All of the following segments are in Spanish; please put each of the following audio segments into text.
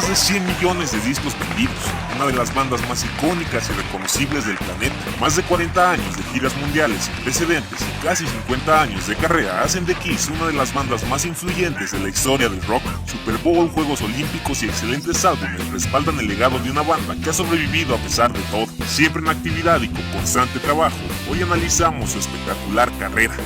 más de 100 millones de discos vendidos, una de las bandas más icónicas y reconocibles del planeta. Más de 40 años de giras mundiales sin precedentes y casi 50 años de carrera hacen de Kiss una de las bandas más influyentes de la historia del rock. Super Bowl, Juegos Olímpicos y excelentes álbumes respaldan el legado de una banda que ha sobrevivido a pesar de todo. Siempre en actividad y con constante trabajo, hoy analizamos su espectacular carrera.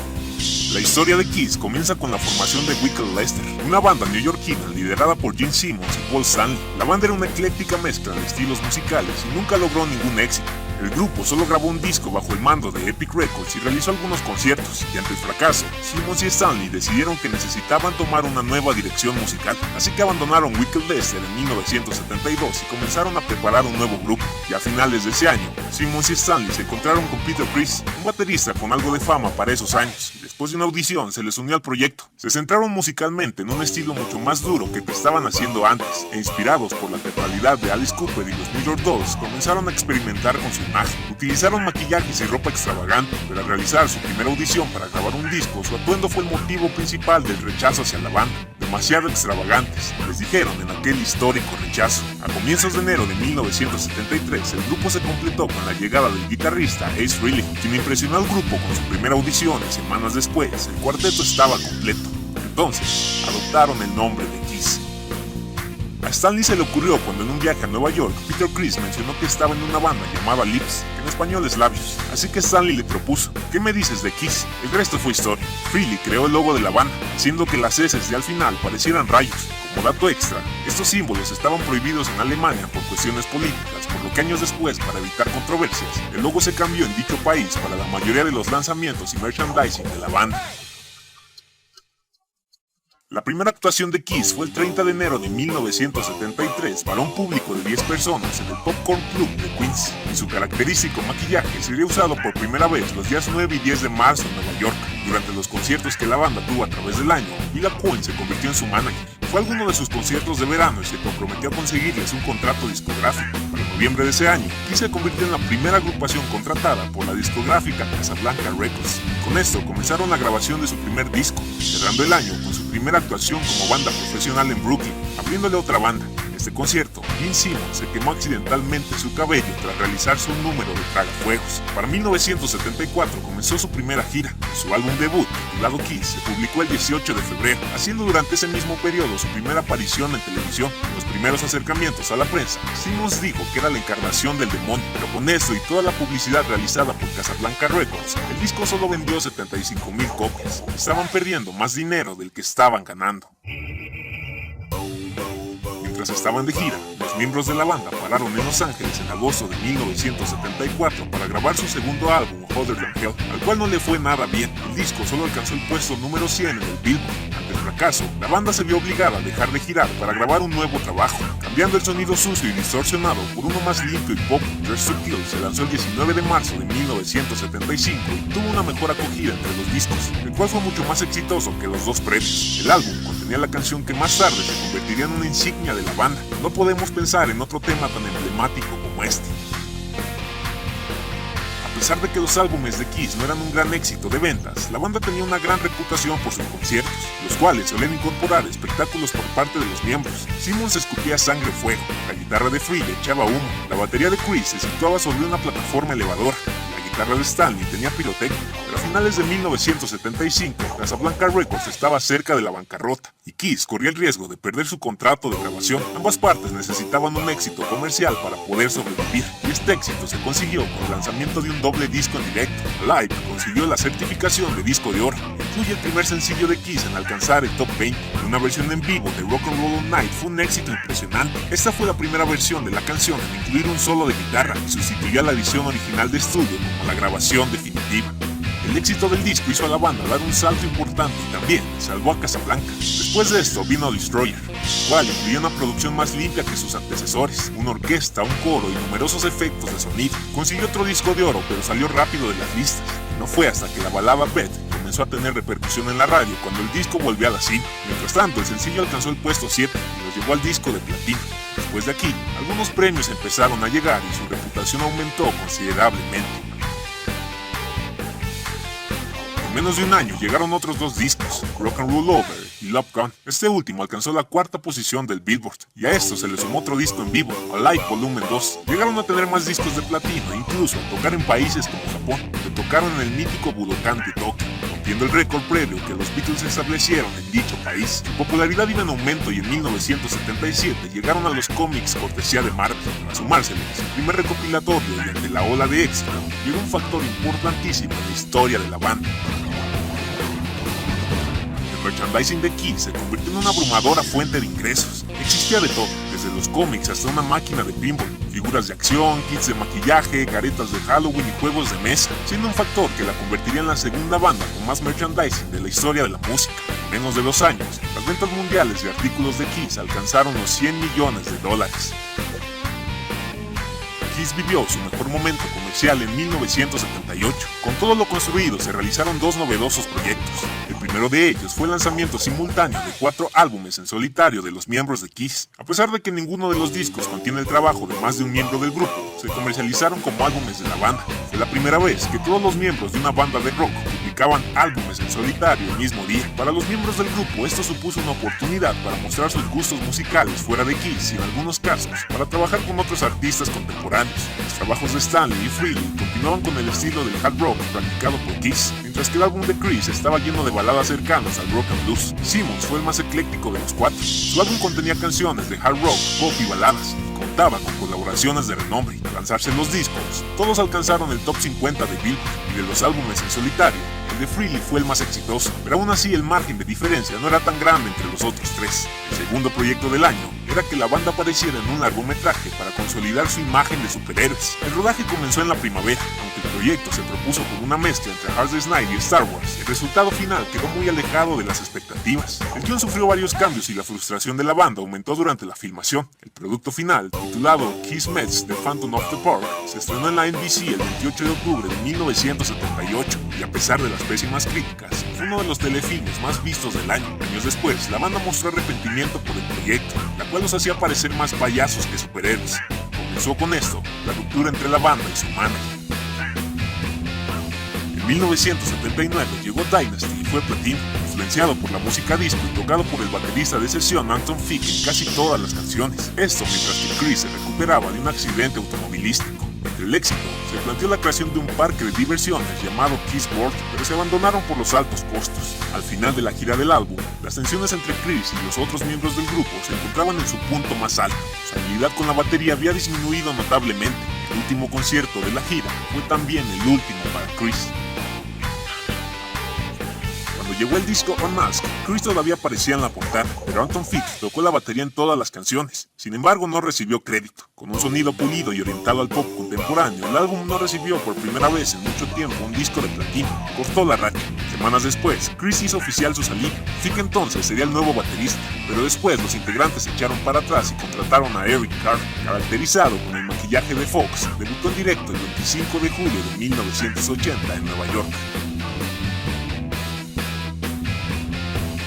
La historia de Kiss comienza con la formación de Wicked Lester, una banda neoyorquina liderada por Gene Simmons y Paul Stanley. La banda era una ecléctica mezcla de estilos musicales y nunca logró ningún éxito. El grupo solo grabó un disco bajo el mando de Epic Records y realizó algunos conciertos, y ante el fracaso, Simmons y Stanley decidieron que necesitaban tomar una nueva dirección musical, así que abandonaron Wicked Lester en 1972 y comenzaron a preparar un nuevo grupo. Y a finales de ese año, Simmons y Stanley se encontraron con Peter Criss, un baterista con algo de fama para esos años, y después de una audición se les unió al proyecto. Se centraron musicalmente en un estilo mucho más duro que el que estaban haciendo antes, e inspirados por la teatralidad de Alice Cooper y los New York Dolls, comenzaron a experimentar con su imagen. Utilizaron maquillajes y ropa extravagante, pero al realizar su primera audición para grabar un disco, su atuendo fue el motivo principal del rechazo hacia la banda. Demasiado extravagantes, les dijeron en aquel histórico rechazo. A comienzos de enero de 1973, el grupo se completó con la llegada del guitarrista Ace Frehley, quien impresionó al grupo con su primera audición y semanas después, el cuarteto estaba completo. Entonces, adoptaron el nombre de Kiss. A Stanley se le ocurrió cuando en un viaje a Nueva York, Peter Criss mencionó que estaba en una banda llamada Lips, que en español es labios. Así que Stanley le propuso: ¿qué me dices de Kiss? El resto fue historia. Frehley creó el logo de la banda, haciendo que las S de al final parecieran rayos. Como dato extra, estos símbolos estaban prohibidos en Alemania por cuestiones políticas, por lo que años después, para evitar controversias, el logo se cambió en dicho país para la mayoría de los lanzamientos y merchandising de la banda. La primera actuación de Kiss fue el 30 de enero de 1973 para un público de 10 personas en el Popcorn Club de Queens, y su característico maquillaje sería usado por primera vez los días 9 y 10 de marzo en Nueva York. Durante los conciertos que la banda tuvo a través del año, Mila Cohen se convirtió en su manager. Fue alguno de sus conciertos de verano y se comprometió a conseguirles un contrato discográfico. Para noviembre de ese año, Kiss se convirtió en la primera agrupación contratada por la discográfica Casablanca Records. Con esto comenzaron la grabación de su primer disco, cerrando el año con su primera actuación como banda profesional en Brooklyn, abriéndole a otra banda. En este concierto, Gene Simmons se quemó accidentalmente su cabello tras realizarse un número de tragafuegos. Para 1974 comenzó su primera gira. Su álbum debut, titulado Kiss, se publicó el 18 de febrero, haciendo durante ese mismo periodo su primera aparición en televisión. En los primeros acercamientos a la prensa, Simmons dijo que era la encarnación del demonio, pero con esto y toda la publicidad realizada por Casablanca Records, el disco solo vendió 75,000 copias. Estaban perdiendo más dinero del que estaban ganando. Mientras estaban de gira, los miembros de la banda pararon en Los Ángeles en agosto de 1974 para grabar su segundo álbum, Hotter Than Hell, al cual no le fue nada bien. El disco solo alcanzó el puesto número 100 en el Billboard. Ante el fracaso, la banda se vio obligada a dejar de girar para grabar un nuevo trabajo, cambiando el sonido sucio y distorsionado por uno más limpio y pop. Dress to Kill se lanzó el 19 de marzo de 1975 y tuvo una mejor acogida entre los discos, el cual fue mucho más exitoso que los dos previos. El álbum contenía la canción que más tarde se convertiría en una insignia de la banda. No podemos pensar en otro tema tan emblemático como este. A pesar de que los álbumes de Kiss no eran un gran éxito de ventas, la banda tenía una gran reputación por sus conciertos, los cuales solían incorporar espectáculos por parte de los miembros. Simmons escupía sangre o fuego, la guitarra de Frehley echaba humo, la batería de Criss se situaba sobre una plataforma elevadora, la guitarra de Stanley tenía pirotecnia, pero a finales de 1975, Casablanca Records estaba cerca de la bancarrota, y Kiss corría el riesgo de perder su contrato de grabación. Ambas partes necesitaban un éxito comercial para poder sobrevivir, y este éxito se consiguió con el lanzamiento de un doble disco en directo. Live consiguió la certificación de disco de oro. Incluye el primer sencillo de Kiss en alcanzar el top 20. Una versión en vivo de Rock and Roll All Night fue un éxito impresionante. Esta fue la primera versión de la canción en incluir un solo de guitarra y sustituyó a la edición original de estudio como la grabación definitiva. El éxito del disco hizo a la banda dar un salto importante y también salvó a Casablanca. Después de esto vino Destroyer, el cual incluyó una producción más limpia que sus antecesores, una orquesta, un coro y numerosos efectos de sonido. Consiguió otro disco de oro, pero salió rápido de las listas. No fue hasta que la balada Beth comenzó a tener repercusión en la radio cuando el disco volvió a la cima. Mientras tanto, el sencillo alcanzó el puesto 7 y los llevó al disco de platino. Después de aquí, algunos premios empezaron a llegar y su reputación aumentó considerablemente. En menos de un año llegaron otros dos discos, Rock and Roll Over y Love Gun. Este último alcanzó la cuarta posición del Billboard, y a esto se le sumó otro disco en vivo, Alive Volumen 2. Llegaron a tener más discos de platino e incluso a tocar en países como Japón, que tocaron en el mítico Budokan de Tokio, rompiendo el récord previo que los Beatles establecieron en dicho país. Su popularidad iba en aumento y en 1977 llegaron a los cómics cortesía de Marvel. Para sumárseles, su primer recopilatorio y ante la ola de éxito, llegó un factor importantísimo en la historia de la banda. El merchandising de Kiss se convirtió en una abrumadora fuente de ingresos. Existía de todo, desde los cómics hasta una máquina de pinball, figuras de acción, kits de maquillaje, caretas de Halloween y juegos de mesa, siendo un factor que la convertiría en la segunda banda con más merchandising de la historia de la música. En menos de 2 años, las ventas mundiales de artículos de Kiss alcanzaron los $100 millones. Kiss vivió su mejor momento comercial en 1978. Con todo lo construido, se realizaron 2 novedosos proyectos. El primero de ellos fue el lanzamiento simultáneo de 4 álbumes en solitario de los miembros de Kiss. A pesar de que ninguno de los discos contiene el trabajo de más de un miembro del grupo, se comercializaron como álbumes de la banda. Fue la primera vez que todos los miembros de una banda de rock publicaban álbumes en solitario el mismo día. Para los miembros del grupo, esto supuso una oportunidad para mostrar sus gustos musicales fuera de Kiss y en algunos casos, para trabajar con otros artistas contemporáneos. Los trabajos de Stanley y Frehley continuaban con el estilo del hard rock practicado por Kiss, mientras que el álbum de Chris estaba lleno de baladas cercanas al rock and blues. Simmons fue el más ecléctico de los 4. Su álbum contenía canciones de hard rock, pop y baladas, y contaba con colaboraciones de renombre. Al lanzarse los discos, todos alcanzaron el top 50 de Billboard, y de los álbumes en solitario, el de Frehley fue el más exitoso, pero aún así el margen de diferencia no era tan grande entre los otros 3. El segundo proyecto del año era que la banda apareciera en un largometraje para consolidar su imagen de superhéroes. El rodaje comenzó en la primavera, aunque el proyecto se propuso como una mezcla entre Hard Day's Night y Star Wars. El resultado final quedó muy alejado de las expectativas. El guión sufrió varios cambios y la frustración de la banda aumentó durante la filmación. El producto final, titulado Kiss Meets The Phantom of the Park, se estrenó en la NBC el 28 de octubre de 1978, y a pesar de las pésimas críticas, fue uno de los telefilmes más vistos del año. Años después, la banda mostró arrepentimiento por el proyecto, la cual los hacía parecer más payasos que superhéroes. Comenzó con esto la ruptura entre la banda y su manager. En 1979 llegó Dynasty y fue platino, influenciado por la música disco y tocado por el baterista de sesión Anton Fick en casi todas las canciones. Esto mientras que Chris se recuperaba de un accidente automovilístico. Entre el éxito, se planteó la creación de un parque de diversiones llamado Kiss World, pero se abandonaron por los altos costos. Al final de la gira del álbum, las tensiones entre Chris y los otros miembros del grupo se encontraban en su punto más alto. Su habilidad con la batería había disminuido notablemente. El último concierto de la gira fue también el último para Chris. Cuando llegó el disco Unmasked, Chris todavía aparecía en la portada, pero Anton Fick tocó la batería en todas las canciones. Sin embargo, no recibió crédito. Con un sonido pulido y orientado al pop contemporáneo, el álbum no recibió por primera vez en mucho tiempo un disco de platino. Cortó la racha. Semanas después, Chris hizo oficial su salida. Fick entonces sería el nuevo baterista, pero después los integrantes se echaron para atrás y contrataron a Eric Carr, caracterizado con el maquillaje de Fox. Debutó en directo el 25 de julio de 1980 en Nueva York.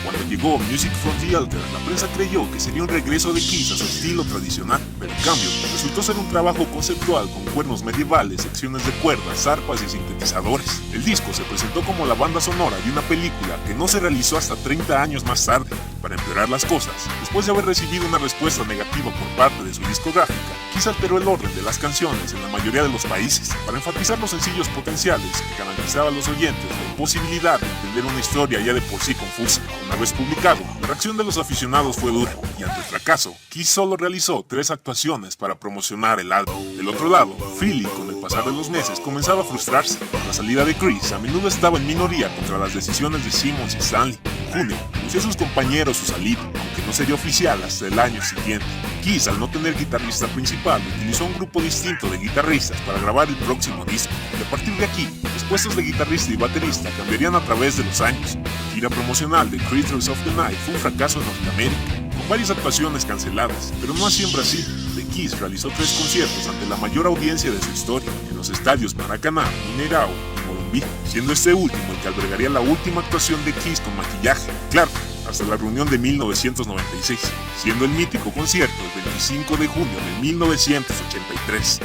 Cuando llegó Music from the Altar, la prensa creyó que sería un regreso de Kiss a su estilo tradicional, pero en cambio resultó ser un trabajo conceptual con cuernos medievales, secciones de cuerdas, arpas y sintetizadores. El disco se presentó como la banda sonora de una película que no se realizó hasta 30 años más tarde. Para empeorar las cosas, después de haber recibido una respuesta negativa por parte de su discográfica, Kiss alteró el orden de las canciones en la mayoría de los países para enfatizar los sencillos potenciales que garantizaban a los oyentes la imposibilidad de entender una historia ya de por sí confusa. Una vez publicado, la reacción de los aficionados fue dura, y ante el fracaso, Kiss solo realizó 3 actuaciones para promocionar el álbum. Del otro lado, Frehley, con el pasar de los meses, comenzaba a frustrarse. La salida de Chris a menudo estaba en minoría contra las decisiones de Simmons y Stanley. En junio, anunció a sus compañeros su salida, aunque no sería oficial hasta el año siguiente. Kiss, al no tener guitarrista principal, utilizó un grupo distinto de guitarristas para grabar el próximo disco. Y a partir de aquí, los puestos de guitarrista y baterista cambiarían a través de los años. La gira promocional de Creatures of the Night fue un fracaso en Norteamérica, con varias actuaciones canceladas, pero no así en Brasil. The Kiss realizó 3 conciertos ante la mayor audiencia de su historia, en los estadios Maracaná, Mineirão y Morumbi, siendo este último el que albergaría la última actuación de Kiss con maquillaje, claro, hasta la reunión de 1996, siendo el mítico concierto el 25 de junio de 1983.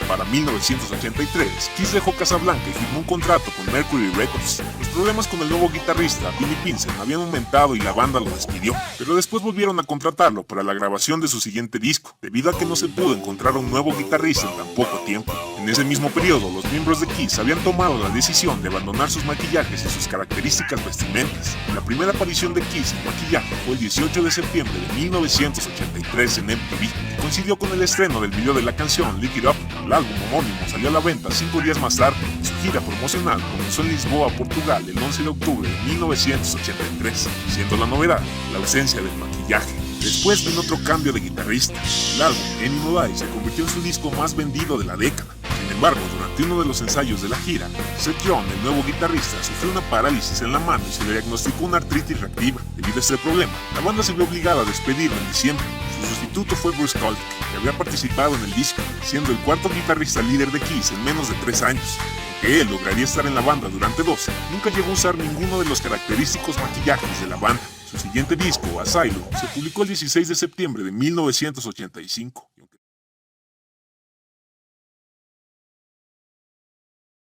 Para 1983, Kiss dejó Casablanca y firmó un contrato con Mercury Records. Los problemas con el nuevo guitarrista, Billy Pilsen, habían aumentado y la banda lo despidió, pero después volvieron a contratarlo para la grabación de su siguiente disco, debido a que no se pudo encontrar un nuevo guitarrista en tan poco tiempo. En ese mismo periodo, los miembros de Kiss habían tomado la decisión de abandonar sus maquillajes y sus características vestimentas. La primera aparición de Kiss en maquillaje fue el 18 de septiembre de 1983 en MTV, y coincidió con el estreno del video de la canción Lick It Up. El álbum homónimo salió a la venta 5 días más tarde, y su gira promocional comenzó en Lisboa, Portugal, el 11 de octubre de 1983, siendo la novedad la ausencia del maquillaje. Después vino otro cambio de guitarrista. El álbum Any No Lie se convirtió en su disco más vendido de la década. Sin embargo, durante uno de los ensayos de la gira, Seth Young, el nuevo guitarrista, sufrió una parálisis en la mano y se le diagnosticó una artritis reactiva. Debido a este problema, la banda se vio obligada a despedirlo en diciembre. Su sustituto fue Bruce Kulick, que había participado en el disco, siendo el cuarto guitarrista líder de Kiss en menos de 3 años. Aunque él lograría estar en la banda durante 12, nunca llegó a usar ninguno de los característicos maquillajes de la banda. Su siguiente disco, Asylum, se publicó el 16 de septiembre de 1985.